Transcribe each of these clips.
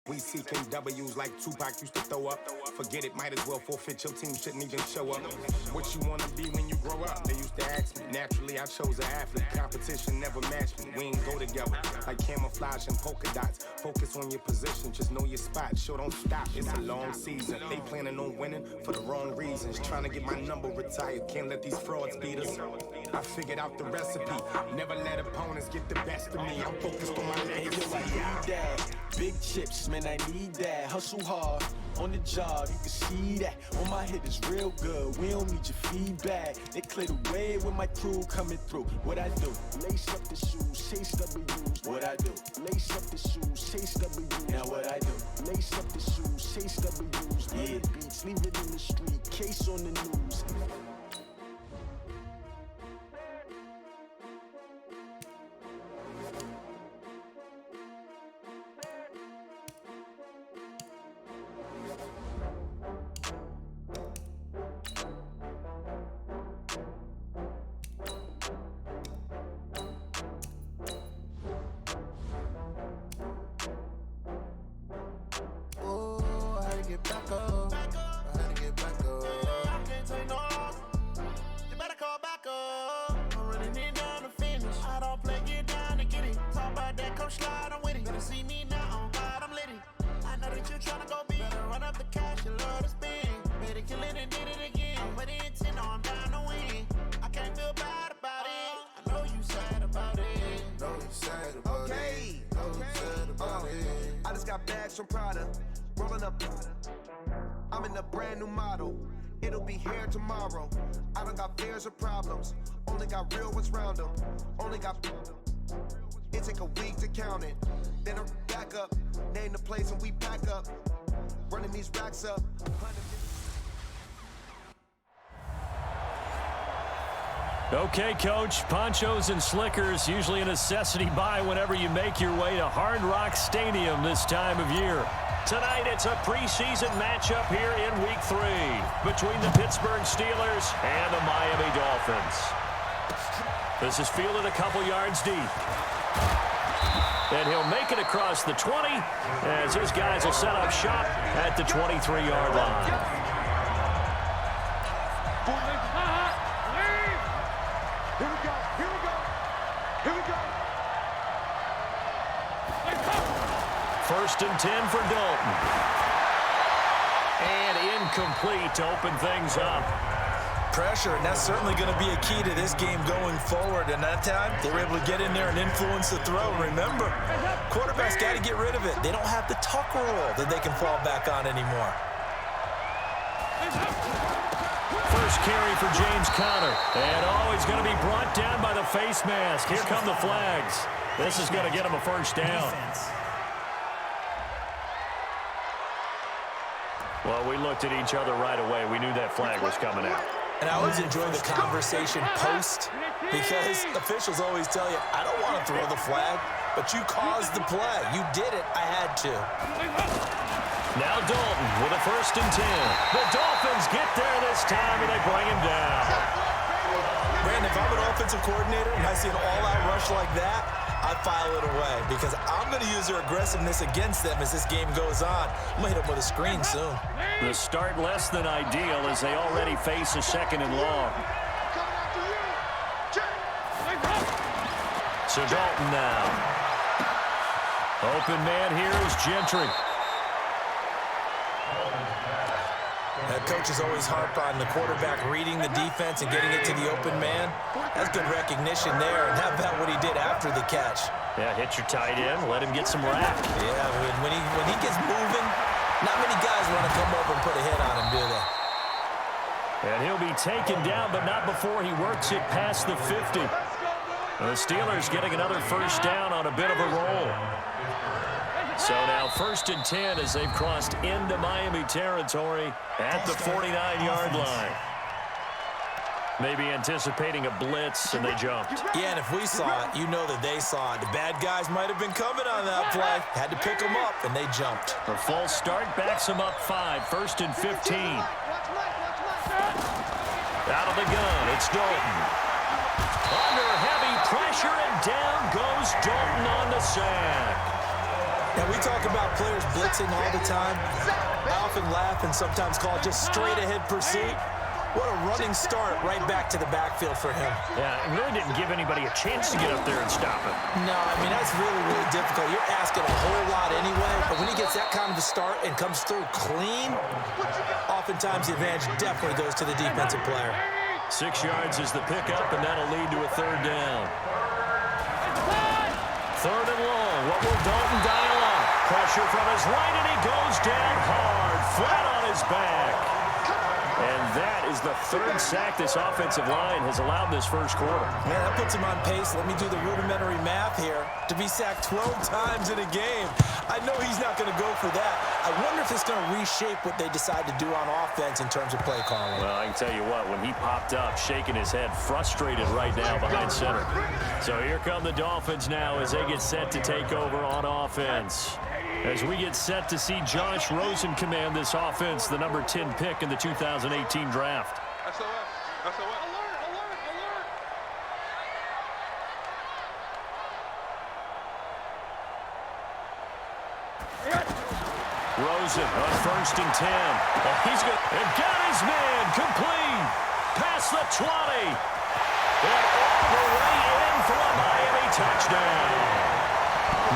We seeking W's like Tupac used to throw up. Forget it, might as well forfeit. Your team shouldn't even show up. What you wanna be when you grow up? They used to ask me. Naturally, I chose an athlete. Competition never matched me. We ain't go together like camouflage and polka dots. Focus on your position, just know your spot. Sure, don't stop. It's a long season. They planning on winning for the wrong reasons. Trying to get my number retired. Can't let these frauds beat us. I figured out the recipe. Never let opponents get the best of me. I'm focused on my legacy. Big chips, man, I need that. Hustle hard on the job, you can see that. On my hit is real good. We don't need your feedback. They clear the way with my crew coming through. What I do? Lace up the shoes, chase W's. What I do? Lace up the shoes, chase W's. Now what I do? Lace up the shoes, chase W's. Yeah, beats, leave it in the street. Case on the news. From Prada, rolling up. I'm in a brand new model. It'll be here tomorrow. I don't got fears or problems. Only got real ones round them. Only got. It take a week to count it. Then I'm back up. Name the place and we pack up. Running these racks up. Okay, Coach, ponchos and slickers, usually a necessity buy whenever you make your way to Hard Rock Stadium this time of year. Tonight, it's a preseason matchup here in Week 3 between the Pittsburgh Steelers and the Miami Dolphins. This is fielded a couple yards deep. And he'll make it across the 20 as his guys will set up shop at the 23-yard line. First and 10 for Dalton. And incomplete to open things up. Pressure, and that's certainly going to be a key to this game going forward. And that time, they were able to get in there and influence the throw. Remember, quarterbacks got to get rid of it. They don't have the tuck rule that they can fall back on anymore. First carry for James Conner. And he's going to be brought down by the face mask. Here come the flags. This is going to get him a first down. Well, we looked at each other right away. We knew that flag was coming out. And I always enjoy the conversation post because officials always tell you, I don't want to throw the flag, but you caused the play. You did it. I had to. Now Dalton with a first and 10. The Dolphins get there this time, and they bring him down. Brandon, if I'm an offensive coordinator and I see an all-out rush like that, I file it away because I'm going to use their aggressiveness against them as this game goes on. I'm going to hit them with a screen soon. The start less than ideal as they already face a second and long. So Dalton now. Open man here is Gentry. That coaches always harp on the quarterback reading the defense and getting it to the open man. That's good recognition there. And how about what he did after the catch? Yeah, hit your tight end, let him get some rap. Yeah, when he gets moving, not many guys want to come over and put a hit on him, do they? And he'll be taken down, but not before he works it past the 50. The Steelers getting another first down on a bit of a roll. So now first and 10 as they've crossed into Miami territory at the 49-yard line. Maybe anticipating a blitz, and they jumped. Yeah, and if we saw it, you know that they saw it. The bad guys might have been coming on that play. Had to pick them up, and they jumped. A false start backs them up 5. First and 15. Out of the gun, it's Dalton. Under heavy pressure, and down goes Dalton on the sack. Now, we talk about players blitzing all the time. I often laugh and sometimes call it just straight-ahead pursuit. What a running start right back to the backfield for him. Yeah, it really didn't give anybody a chance to get up there and stop him. No, I mean, that's really, really difficult. You're asking a whole lot anyway, but when he gets that kind of a start and comes through clean, oftentimes the advantage definitely goes to the defensive player. 6 yards is the pickup, and that'll lead to a third down. Third and long. What will Dalton dial up? Pressure from his right, and he goes down hard, flat on his back. And that is the third sack this offensive line has allowed this first quarter. Man, that puts him on pace. Let me do the rudimentary math here. To be sacked 12 times in a game. I know he's not going to go for that. I wonder if it's going to reshape what they decide to do on offense in terms of play calling. Well, I can tell you what, when he popped up, shaking his head, frustrated right now behind center. So here come the Dolphins now as they get set to take over on offense. As we get set to see Josh Rosen command this offense, the number 10 pick in the 2018 draft. SOS. SOS. Alert, alert, alert. Rosen on 1st and 10. Oh, he's got his man complete. Past the 20. And all the way in for a Miami touchdown.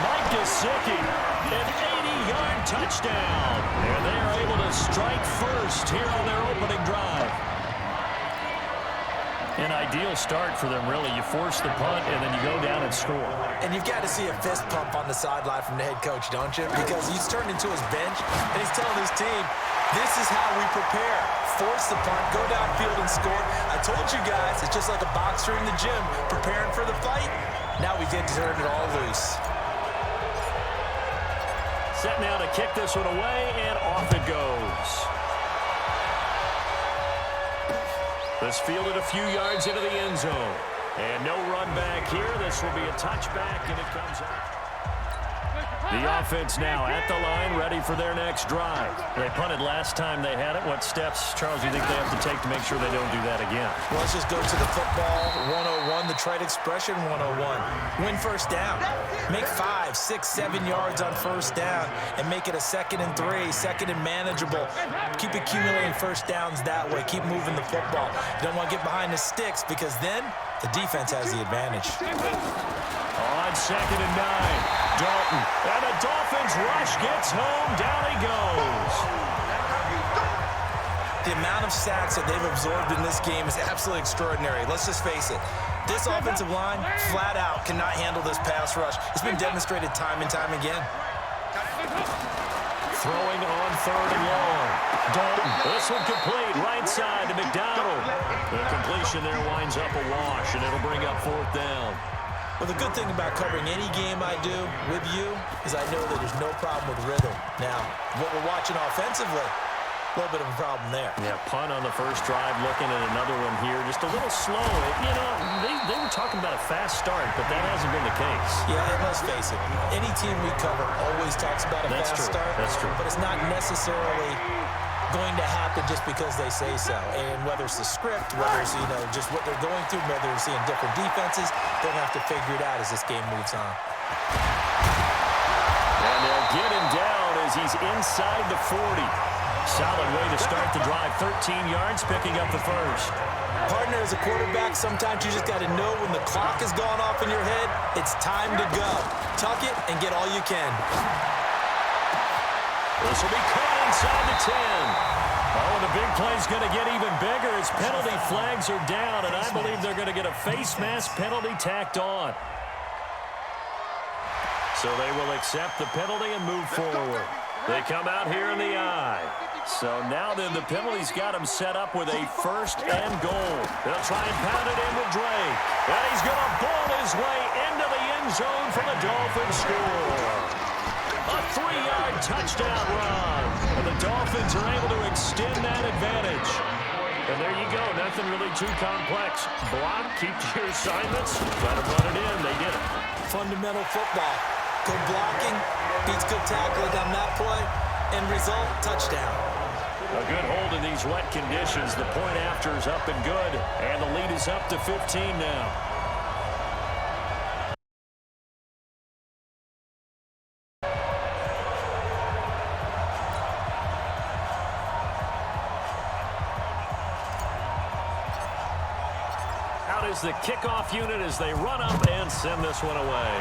Mike Gesicki, an 80-yard touchdown. And they are able to strike first here on their opening drive. An ideal start for them, really. You force the punt, and then you go down and score. And you've got to see a fist pump on the sideline from the head coach, don't you? Because he's turned into his bench, and he's telling his team, this is how we prepare. Force the punt, go downfield and score. I told you guys, it's just like a boxer in the gym preparing for the fight. Now we get to turn it all loose. Set now to kick this one away, and off it goes. This fielded a few yards into the end zone. And no run back here. This will be a touchback, and it comes out. The offense now at the line, ready for their next drive. They punted last time they had it. What steps, Charles, do you think they have to take to make sure they don't do that again? Well, let's just go to the football 101, the trade expression 101. Win first down. Make 5, 6, 7 yards on first down and make it a 2nd and 3, 2nd and manageable. Keep accumulating first downs that way. Keep moving the football. You don't want to get behind the sticks because then the defense has the advantage. On 2nd and 9. Dalton, and the Dolphins rush gets home, down he goes. The amount of sacks that they've absorbed in this game is absolutely extraordinary. Let's just face it. This offensive line, flat out, cannot handle this pass rush. It's been demonstrated time and time again. Throwing on 3rd and long. Dalton, this one complete, right side to McDonald. The completion there winds up a wash, and it'll bring up 4th down. Well, the good thing about covering any game I do with you is I know that there's no problem with rhythm. Now, what we're watching offensively, a little bit of a problem there. Yeah, punt on the first drive, looking at another one here. Just a little slow. You know, they were talking about a fast start, but that hasn't been the case. Yeah, and let's face it, any team we cover always talks about a fast start. That's true. But it's not necessarily going to happen just because they say so. And whether it's the script, whether it's, just what they're going through, whether they're seeing different defenses, they'll have to figure it out as this game moves on. And they'll get him down as he's inside the 40. Solid way to start the drive. 13 yards, picking up the first. Partner, as a quarterback, sometimes you just got to know when the clock has gone off in your head, it's time to go. Tuck it and get all you can. This will be caught inside the 10. Oh, and the big play's going to get even bigger as penalty flags are down, and I believe they're going to get a face mask penalty tacked on. So they will accept the penalty and move forward. They come out here in the I. So now then the penalty's got him set up with a 1st and goal. They'll try and pound it in with Drake. And he's going to ball his way into the end zone for the Dolphins score. A 3-yard touchdown run. And the Dolphins are able to extend that advantage. And there you go. Nothing really too complex. Block, keep to your assignments, try to run it in. They did it. Fundamental football. Good blocking, beats good tackling on that play, end result, touchdown. A good hold in these wet conditions. The point after is up and good, and the lead is up to 15 now. is the kickoff unit as they run up and send this one away.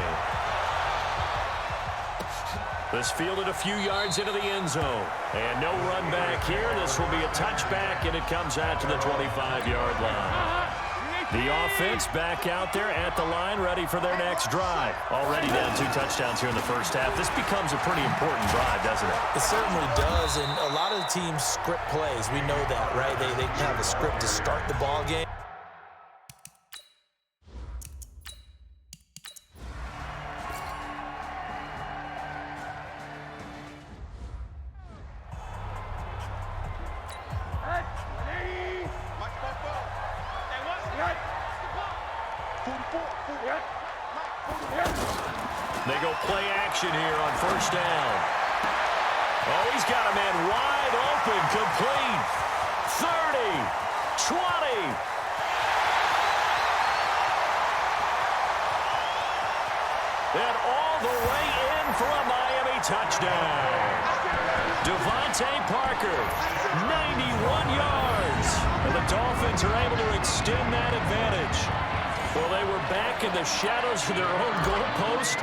This fielded a few yards into the end zone. And no run back here. This will be a touchback, and it comes out to the 25-yard line. The offense back out there at the line, ready for their next drive. Already down 2 touchdowns here in the first half. This becomes a pretty important drive, doesn't it? It certainly does, and a lot of the teams script plays. We know that, right? They have a script to start the ball game. They go play action here on first down. Oh, he's got a man wide open, complete. 30, 20. And all the way in for a Miami touchdown. Devontae Parker, 91 yards. And the Dolphins are able to extend that advantage. Well, they were back in the shadows of their own goalpost,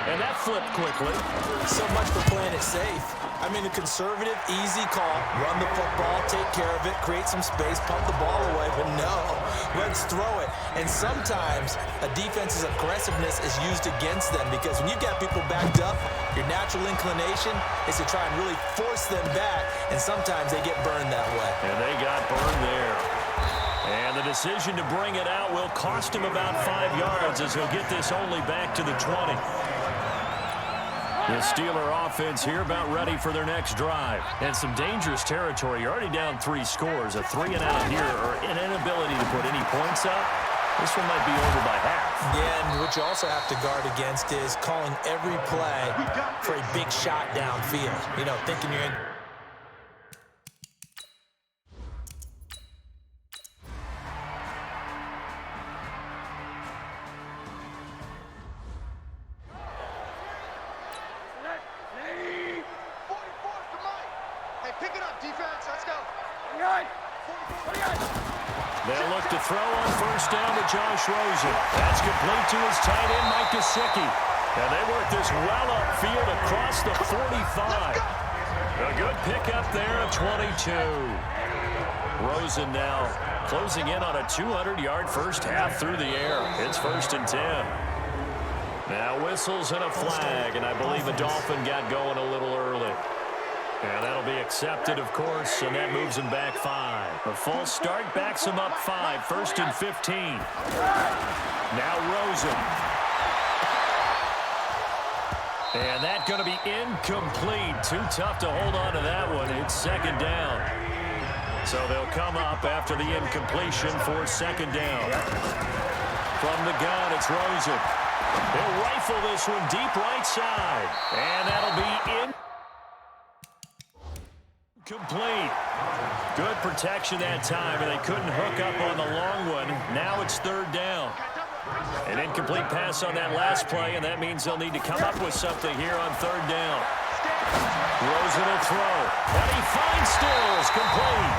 and that flipped quickly. So much for playing it safe. I mean, the conservative, easy call, run the football, take care of it, create some space, pump the ball away, but no, let's throw it. And sometimes a defense's aggressiveness is used against them because when you've got people backed up, your natural inclination is to try and really force them back, and sometimes they get burned that way. And they got burned there. And the decision to bring it out will cost him about 5 yards as he'll get this only back to the 20. The Steeler offense here about ready for their next drive. And some dangerous territory. You're already down 3 scores. A 3 and out here or an inability to put any points up. This one might be over by half. Yeah, and what you also have to guard against is calling every play for a big shot downfield. You know, thinking you're in. They'll look to throw on first down to Josh Rosen. That's complete to his tight end, Mike Gesicki. And they work this well upfield across the 45. A good pickup there at 22. Rosen now closing in on a 200-yard first half through the air. It's 1st and 10. Now whistles and a flag, and I believe the Dolphin got going a little early. And that'll be accepted, of course, and that moves him back 5. A false start backs him up 5, 1st and 15. Now Rosen. And that's going to be incomplete. Too tough to hold on to that one. It's 2nd down. So they'll come up after the incompletion for 2nd down. From the gun, it's Rosen. He'll rifle this one deep right side. And that'll be in. Complete. Good protection that time, and they couldn't hook up on the long one. Now it's 3rd down. An incomplete pass on that last play, and that means they'll need to come up with something here on 3rd down. Rosen will throw, and he finds Stills, complete.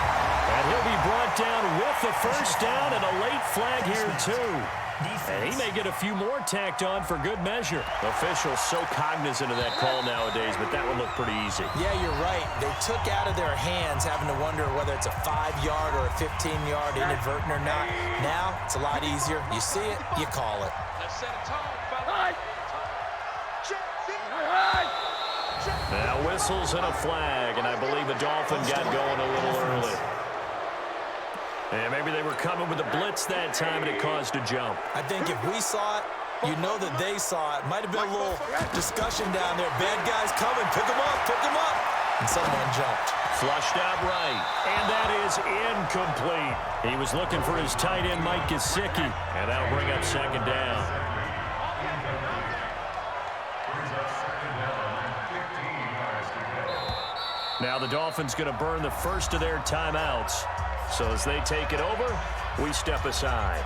And he'll be brought down with the 1st down and a late flag here, too. And he may get a few more tacked on for good measure. Officials so cognizant of that call nowadays, but that one looked pretty easy. Yeah, you're right. They took out of their hands having to wonder whether it's a 5-yard or a 15-yard inadvertent or not. Now, it's a lot easier. You see it, you call it. Let's set a tone, fellas. Now whistles and a flag, and I believe the Dolphins got going a little early. And maybe they were coming with a blitz that time, and it caused a jump. I think if we saw it, you know that they saw it. Might have been a little discussion down there. Bad guys coming. Pick them up. Pick them up. And someone jumped. Flushed out right. And that is incomplete. He was looking for his tight end, Mike Gesicki. And that'll bring up 2nd down. Now the Dolphins going to burn the first of their timeouts. So as they take it over, we step aside.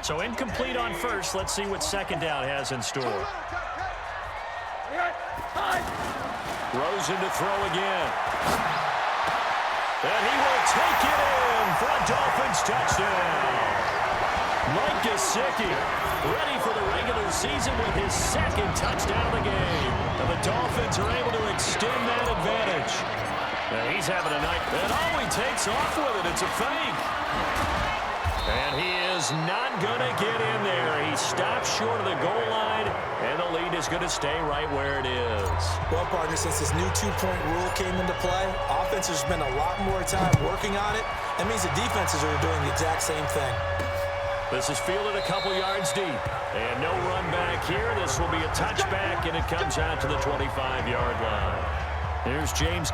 So incomplete on first. Let's see what 2nd down has in store. Rosen to throw again. And he will take it in for a Dolphins touchdown. Mike Gesicki ready for the regular season with his second touchdown of the game. And the Dolphins are able to extend that advantage. And he's having a night. And oh, he takes off with it. It's a fake. And he is not going to get in there. He stops short of the goal line, and the lead is going to stay right where it is. Well, partner, since this new two-point rule came into play, offenses spend a lot more time working on it. That means the defenses are doing the exact same thing. This is fielded a couple yards deep. And no run back here. This will be a touchback, and it comes out to the 25-yard line. Here's James.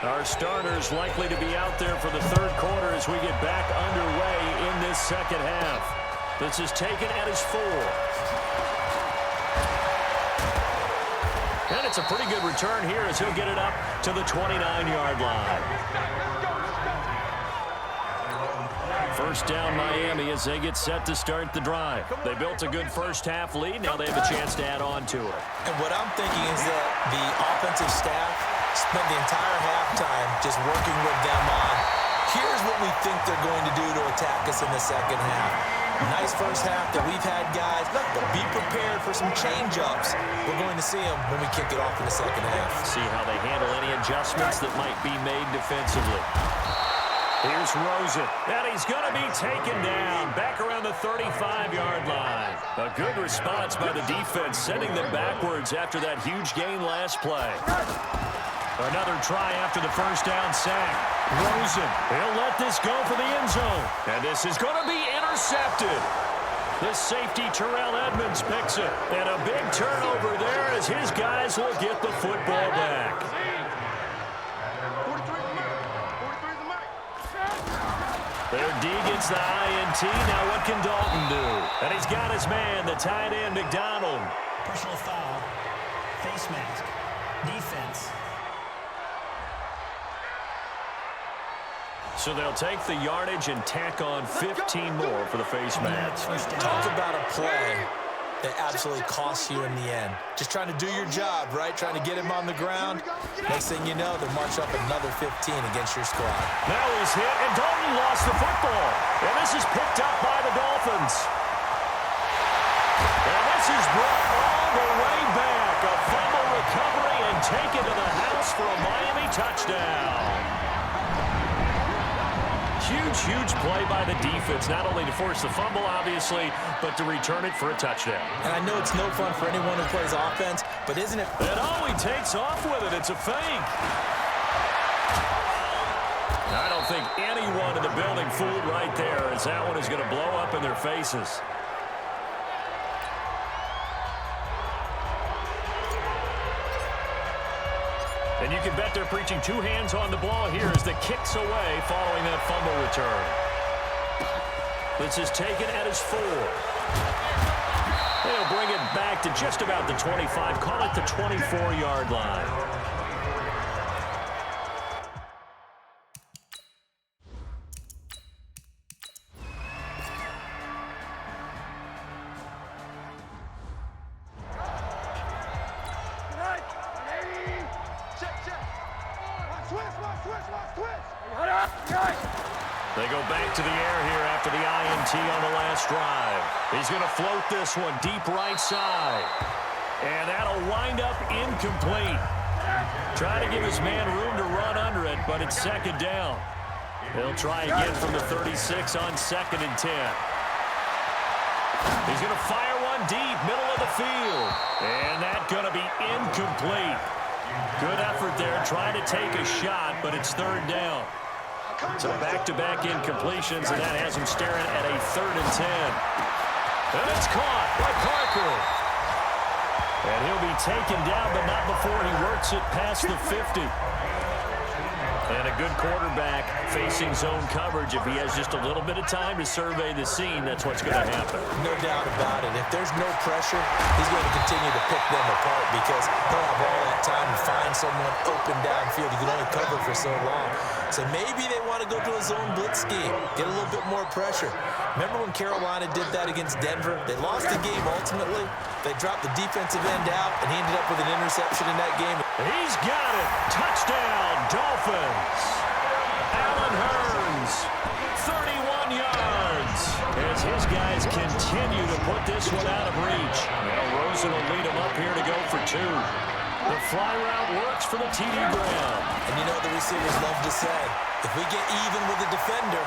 Our starters likely to be out there for the third quarter as we get back underway in this second half. This is taken at his 4. And it's a pretty good return here as he'll get it up to the 29-yard line. First down Miami as they get set to start the drive. They built a good first half lead. Now they have a chance to add on to it. And what I'm thinking is that the offensive staff spent the entire halftime just working with them on, here's what we think they're going to do to attack us in the second half. Nice first half that we've had, guys, but be prepared for some change-ups. We're going to see them when we kick it off in the second half. See how they handle any adjustments that might be made defensively. Here's RYZEN, and he's going to be taken down back around the 35-yard line. A good response by the defense, sending them backwards after that huge gain last play. Another try after the first down sack. RYZEN, he'll let this go for the end zone. And this is going to be intercepted. The safety, Terrell Edmonds, picks it. And a big turnover there as his guys will get the football back. Their D gets the INT. Now what can Dalton do? And he's got his man, the tight end, McDonald. Personal foul. Face mask. Defense. So they'll take the yardage and tack on 15 more for the face mask. Talk about a play that absolutely costs you in the end. Just trying to do your job, right? Trying to get him on the ground. Next thing you know, they march up another 15 against your squad. Now he's hit, and Dalton lost the football. And this is picked up by the Dolphins. And this is brought all the way back. A fumble recovery and taken to the house for a Miami touchdown. Huge play by the defense, not only to force the fumble, obviously, but to return it for a touchdown. And I know it's no fun for anyone who plays offense, but isn't it? And oh, he takes off with it. It's a fake. I don't think anyone in the building fooled right there, as that one is going to blow up in their faces. And you can bet they're preaching two hands on the ball here as the kick's away following that fumble return. This is taken at his 4. They'll bring it back to just about the 25. Call it the 24-yard line. They go back to the air here after the INT on the last drive. He's going to float this one deep right side. And that'll wind up incomplete. Trying to give his man room to run under it, but it's second down. He'll try again from the 36 on 2nd and 10. He's going to fire one deep, middle of the field. And that's going to be incomplete. Good effort there, trying to take a shot, but it's 3rd down. So back-to-back incompletions, and that has him staring at a 3rd and 10. And it's caught by Parker. And he'll be taken down, but not before he works it past the 50. And a good quarterback facing zone coverage, if he has just a little bit of time to survey the scene, that's what's going to happen. No doubt about it. If there's no pressure, he's going to continue to pick them apart because he'll have all that time to find someone open downfield. You can only cover for so long. So maybe they want to go to a zone blitz scheme, get a little bit more pressure. Remember when Carolina did that against Denver? They lost the game ultimately. They dropped the defensive end out, and he ended up with an interception in that game. He's got it. Touchdown, Dolphins. Allen Hurns, 31 yards. As his guys continue to put this one out of reach. Now Rosen will lead him up here to go for 2. The fly route works for the TD ground. And you know the receivers love to say, if we get even with the defender,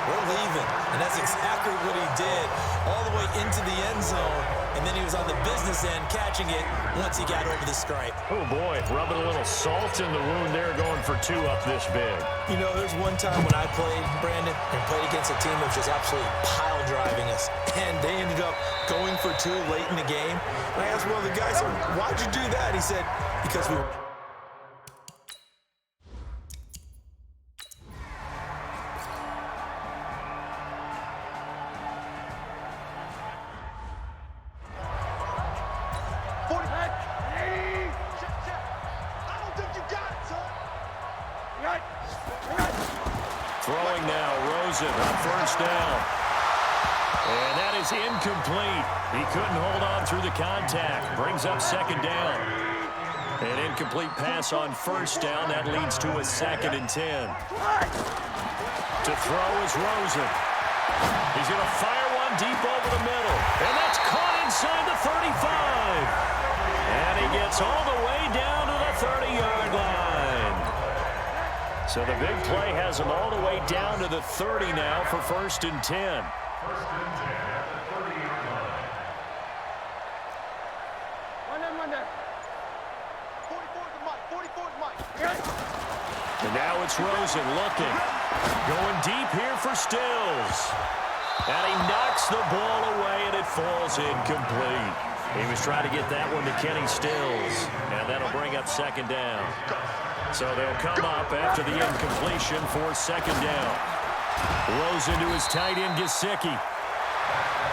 we're leaving. And that's exactly what he did, all the way into the end zone. And then he was on the business end catching it once he got over the stripe. Oh, boy, rubbing a little salt in the wound there, going for 2 up this big. You know, there's one time when I played, Brandon, and played against a team that was just absolutely pile driving us. And they ended up going for 2 late in the game. And I asked one of the guys, why'd you do that? He said, because we were... Throwing now, Rosen on first down. And that is incomplete. He couldn't hold on through the contact. Brings up second down. An incomplete pass on first down. That leads to a 2nd and 10. To throw is Rosen. He's going to fire one deep over the middle. And that's caught inside the 35. And he gets all the way down to the 30-yard line. So the big play has him all the way down to the 30 now for 1st and 10. And now it's Rosen looking. Going deep here for Stills. And he knocks the ball away, and it falls incomplete. He was trying to get that one to Kenny Stills. And that'll bring up 2nd down. So they'll come up after the incompletion for 2nd down. Rosen to his tight end, Gesicki.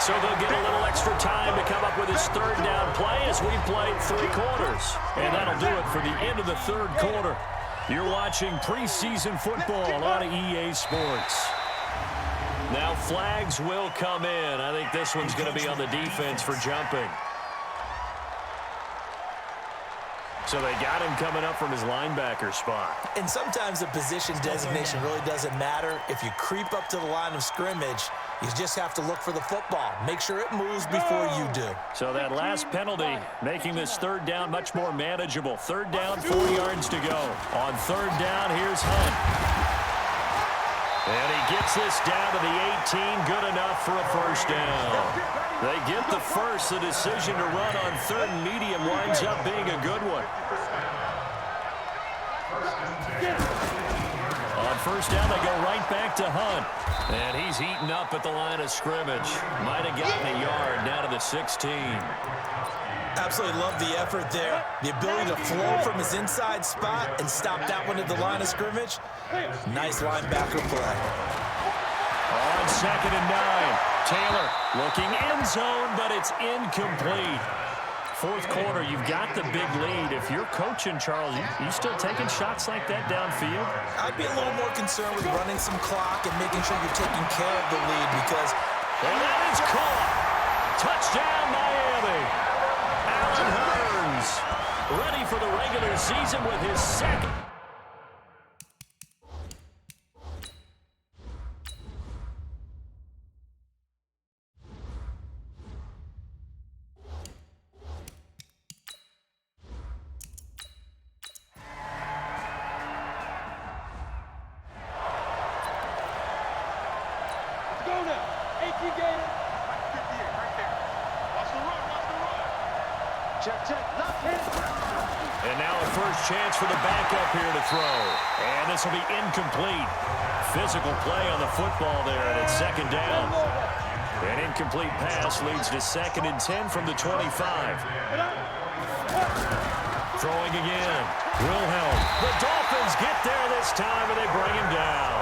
So they'll get a little extra time to come up with his 3rd down play as we played 3 quarters. And that'll do it for the end of the 3rd quarter. You're watching preseason football on EA Sports. Now flags will come in. I think this one's going to be on the defense for jumping. So they got him coming up from his linebacker spot. And sometimes the position designation really doesn't matter. If you creep up to the line of scrimmage, you just have to look for the football. Make sure it moves before you do. So that last penalty making this 3rd down much more manageable. 3rd down, 4 yards to go. On 3rd down, here's Hunt. And he gets this down to the 18, good enough for a 1st down. They get the first. The decision to run on 3rd and medium winds up being a good one. On 1st down, they go right back to Hunt. And he's heating up at the line of scrimmage. Might have gotten a yard down to the 16. Absolutely love the effort there. The ability to flow from his inside spot and stop that one at the line of scrimmage. Nice linebacker play. On 2nd and 9. Taylor looking end zone, but it's incomplete. 4th quarter, you've got the big lead. If you're coaching, Charles, you still taking shots like that downfield? I'd be a little more concerned with running some clock and making sure you're taking care of the lead because... And that is caught. Touchdown, Miami. Allen Hurns ready for the regular season with his 2nd. And now a first chance for the backup here to throw. And this will be incomplete. Physical play on the football there, and it's 2nd down. An incomplete pass leads to 2nd and 10 from the 25. Throwing again. Wilhelm The Dolphins get there this time, and they bring him down.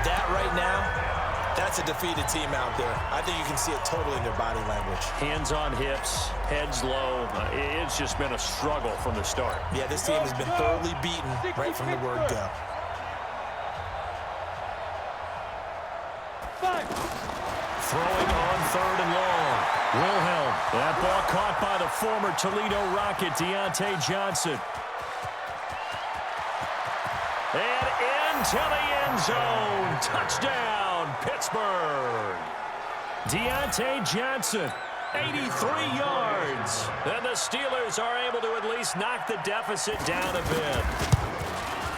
That right now, that's a defeated team out there. I think you can see it totally in their body language. Hands on hips, heads low. It's just been a struggle from the start. Yeah, this team has been thoroughly beaten right from the word go. Throwing on 3rd and long. Wilhelm. That ball caught by the former Toledo Rocket, Deontay Johnson. And into the end zone. Touchdown, Pittsburgh. Deontay Johnson, 83 yards. And the Steelers are able to at least knock the deficit down a bit.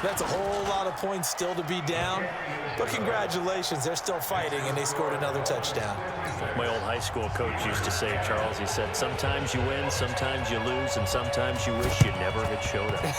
That's a whole lot of points still to be down. But congratulations, they're still fighting, and they scored another touchdown. My old high school coach used to say, Charles, he said, sometimes you win, sometimes you lose, and sometimes you wish you never had showed up. Could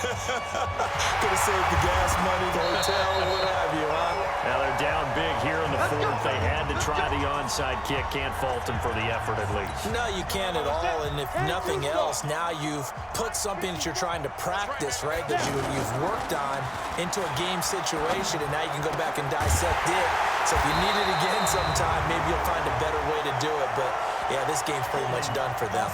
have saved the gas money, the hotel, what have you, huh? Now they're down big here in the 4th. They had to try the onside kick. Can't fault them for the effort at least. No, you can't at all, and if nothing else, now you've put something that you're trying to practice, right, that you've worked on into a game situation, and now you can go back and dissect it. So if you need it again sometime, maybe you'll find a better way to do it. But, yeah, this game's pretty much done for them.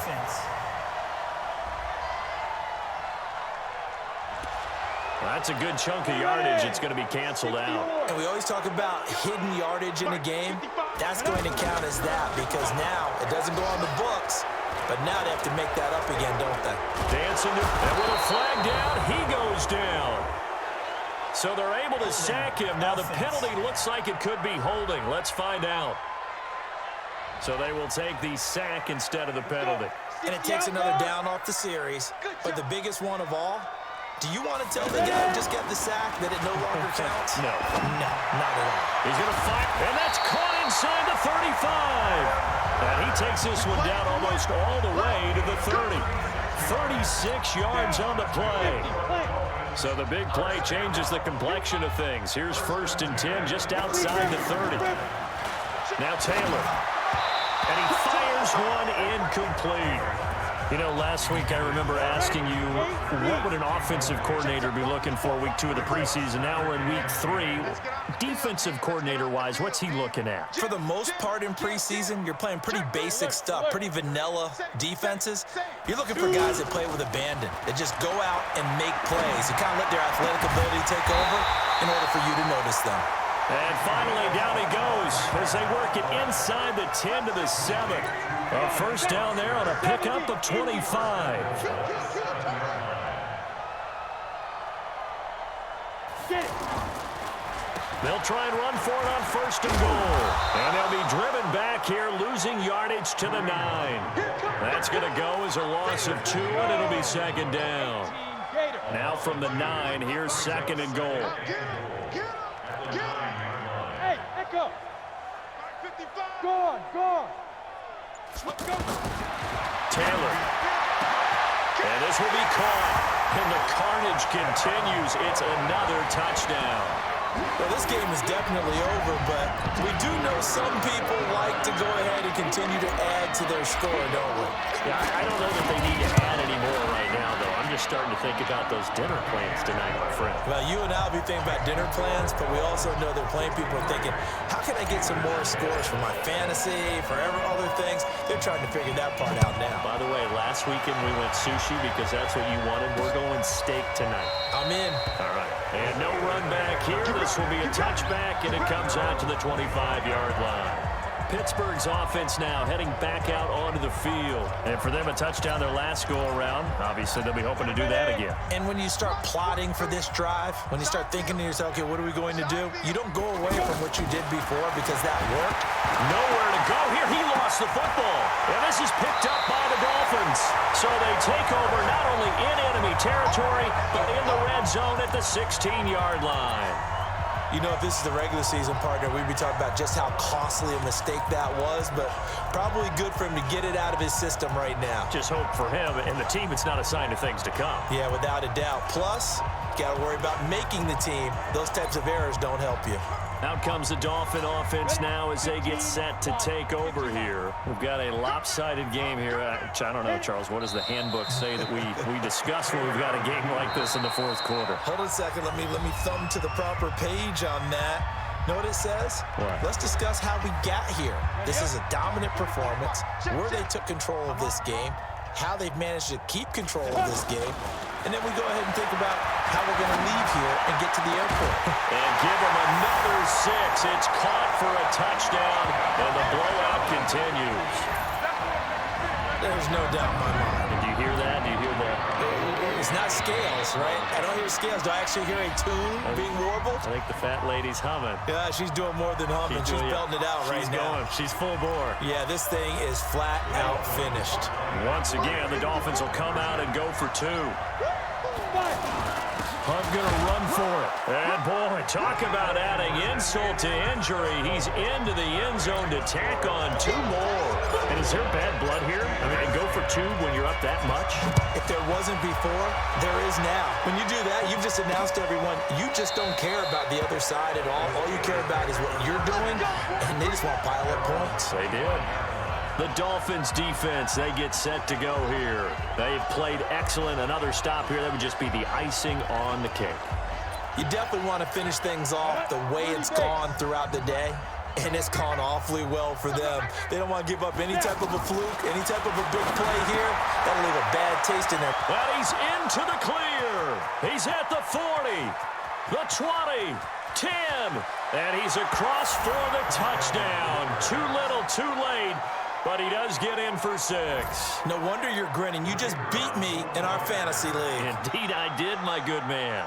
Well, that's a good chunk of yardage. It's going to be canceled out. And we always talk about hidden yardage in a game. That's going to count as that because now it doesn't go on the books, but now they have to make that up again, don't they? Dancing, and with a flag down, he goes down. So they're able to sack him. Now the penalty looks like it could be holding. Let's find out. So they will take the sack instead of the penalty. And it takes another down off the series. But the biggest one of all, do you want to tell the guy who just got the sack that it no longer counts? No. No, not at all. He's going to fight, and that's caught inside the 35. And he takes this one down almost all the way to the 30. 36 yards on the play. So the big play changes the complexion of things. Here's 1st and 10 just outside the 30. Now Taylor. And he fires one incomplete. You know, last week I remember asking you, what would an offensive coordinator be looking for week 2 of the preseason? Now we're in week 3. Defensive coordinator-wise, what's he looking at? For the most part in preseason, you're playing pretty basic stuff, pretty vanilla defenses. You're looking for guys that play with abandon, that just go out and make plays. You kind of let their athletic ability take over in order for you to notice them. And finally, down he goes as they work it inside the 10 to the 7. A first down there on a pickup of 25. They'll try and run for it on 1st and goal. And they'll be driven back here, losing yardage to the 9. That's going to go as a loss of 2, and it'll be 2nd down. Now from the 9, here's 2nd and goal. Hey, Echo. Go on, go on. Taylor. And this will be caught. And the carnage continues. It's another touchdown. Well, this game is definitely over, but we do know some people like to go ahead and continue to add to their score, don't we? Yeah, I don't know that they need to add any more right now, though. I'm just starting to think about those dinner plans tonight, my friend. Well, you and I will be thinking about dinner plans, but we also know that plenty of people are thinking, how can I get some more scores for my fantasy, for other things? They're trying to figure that part out now. By the way, last weekend we went sushi because that's what you wanted. We're going steak tonight. I'm in. All right. And no run back here. This will be a touchback, and it comes out to the 25-yard line. Pittsburgh's offense now heading back out onto the field. And for them, a touchdown their last go-around. Obviously, they'll be hoping to do that again. And when you start plotting for this drive, when you start thinking to yourself, okay, what are we going to do? You don't go away from what you did before because that worked. Nowhere to go here. He lost the football. And this is picked up by the Dolphins. So they take over not only in enemy territory, but in the red zone at the 16-yard line. You know, if this is the regular season, partner, we'd be talking about just how costly a mistake that was, but probably good for him to get it out of his system right now. Just hope for him and the team it's not a sign of things to come. Yeah, without a doubt. Plus, got to worry about making the team. Those types of errors don't help you. Out comes the Dolphin offense now as they get set to take over here. We've got a lopsided game here. I don't know, Charles, what does the handbook say that we discuss when we've got a game like this in the fourth quarter? Hold on a second. Let me thumb to the proper page on that. Know what it says? What? Let's discuss how we got here. This is a dominant performance, where they took control of this game, how they've managed to keep control of this game, and then we go ahead and think about how we're going to leave here and get to the airport. And give them another 6. It's caught for a touchdown, and the blowout continues. There's no doubt in my mind. Did you hear that? Do you hear that? It's not scales, right? I don't hear scales. Do I actually hear a tune being warbled? I think the fat lady's humming. Yeah, she's doing more than humming. She's belting it out right now. She's full bore. Yeah, this thing is flat out finished. Once again, the Dolphins will come out and go for 2. Hunt gonna run for it. And boy, talk about adding insult to injury. He's into the end zone to tack on 2 more. And is there bad blood here? I mean, go for 2 when you're up that much? If there wasn't before, there is now. When you do that, you've just announced to everyone, you just don't care about the other side at all. All you care about is what you're doing, and they just want to pile up points. They did. The Dolphins defense, they get set to go here. They've played excellent. Another stop here, that would just be the icing on the cake. You definitely want to finish things off the way it's gone throughout the day, and it's gone awfully well for them. They don't want to give up any type of a fluke, any type of a big play here. That'll leave a bad taste in there. Well, he's into the clear. He's at the 40, the 20, 10, and he's across for the touchdown. Too little, too late. But he does get in for 6. No wonder you're grinning. You just beat me in our fantasy league. Indeed I did, my good man.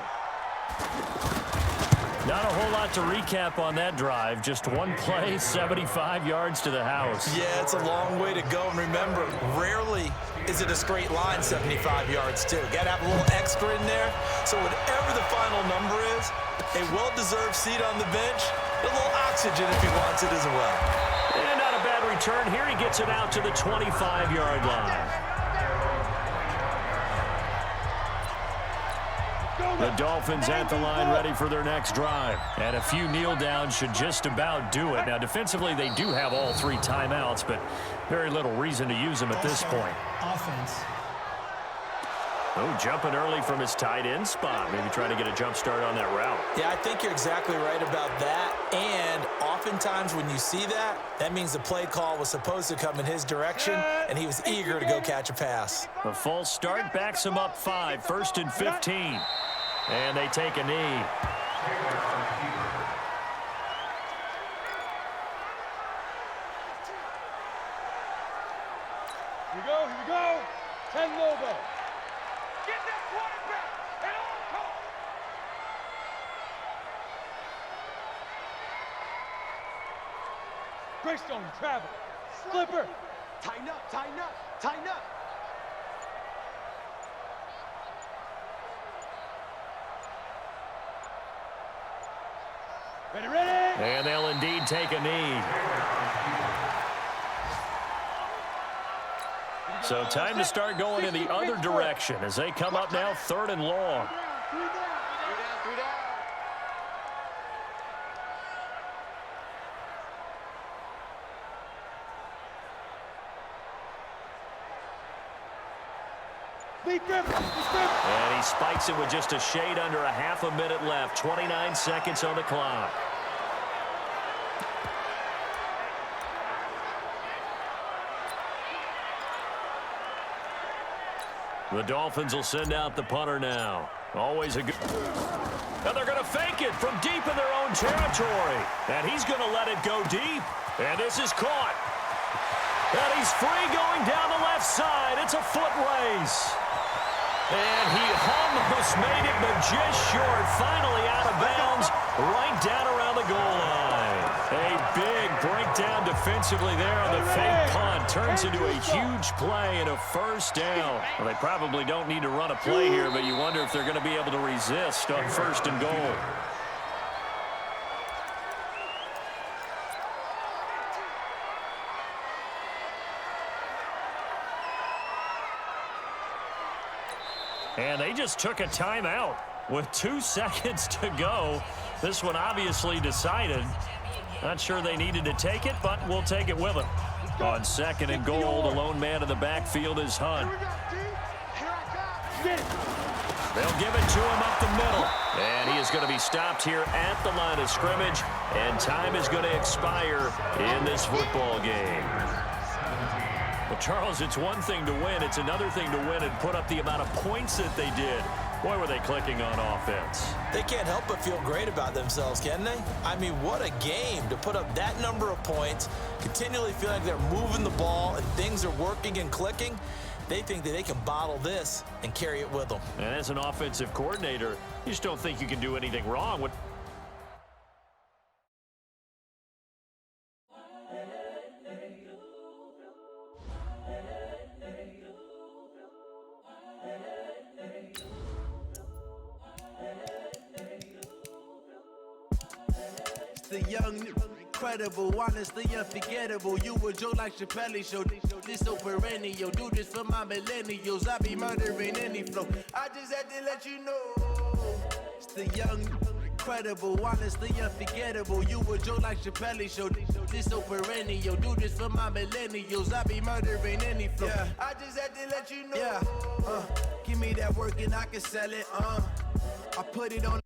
Not a whole lot to recap on that drive. Just one play, 75 yards to the house. Yeah, it's a long way to go. And remember, rarely is it a straight line 75 yards, too. Got to have a little extra in there. So whatever the final number is, a well-deserved seat on the bench, a little oxygen if he wants it as well. And not a bad return here. He gets it out to the 25-yard line. The Dolphins at the line ready for their next drive. And a few kneel downs should just about do it. Now, defensively, they do have all 3 timeouts, but very little reason to use them at this point. Offense. Oh, jumping early from his tight end spot. Maybe trying to get a jump start on that route. Yeah, I think you're exactly right about that. And oftentimes when you see that, that means the play call was supposed to come in his direction, and he was eager to go catch a pass. A false start backs him up 5, 1st and 15. And they take a knee. Here we go. 10 low ball. Get that quarterback at all costs. Greystone, travel. Slipper. Tighten up, tighten up, tighten up. Ready. And they'll indeed take a knee. So time to start going in the other direction as they come up now 3rd and long. And he spikes it with just a shade under a half a minute left. 29 seconds on the clock. The Dolphins will send out the punter now. Always a good... And they're going to fake it from deep in their own territory. And he's going to let it go deep. And this is caught. And he's free going down the left side. It's a foot race. And he almost made it, but just short. Finally out of bounds, right down around the goal line. A big breakdown defensively there on the fake punt. Turns into a huge play and a first down. Well, they probably don't need to run a play here, but you wonder if they're going to be able to resist on 1st and goal. And they just took a timeout with 2 seconds to go. This one obviously decided. Not sure they needed to take it, but we'll take it with them. On 2nd and goal, the lone man in the backfield is Hunt. They'll give it to him up the middle. And he is going to be stopped here at the line of scrimmage. And time is going to expire in this football game. Well, Charles, it's one thing to win. It's another thing to win and put up the amount of points that they did. Boy, were they clicking on offense. They can't help but feel great about themselves, can they? I mean, what a game to put up that number of points, continually feeling like they're moving the ball and things are working and clicking. They think that they can bottle this and carry it with them. And as an offensive coordinator, you just don't think you can do anything wrong with. The young, incredible, honestly unforgettable. You a joke like Chappelle show. This so perennial. Do this for my millennials. I be murdering any flow. I just had to let you know. It's the young, incredible, honestly unforgettable. You a joke like Chappelle show. This so perennial. Do this for my millennials. I be murdering any flow. Yeah. I just had to let you know. Yeah. Give me that work and I can sell it. I put it on.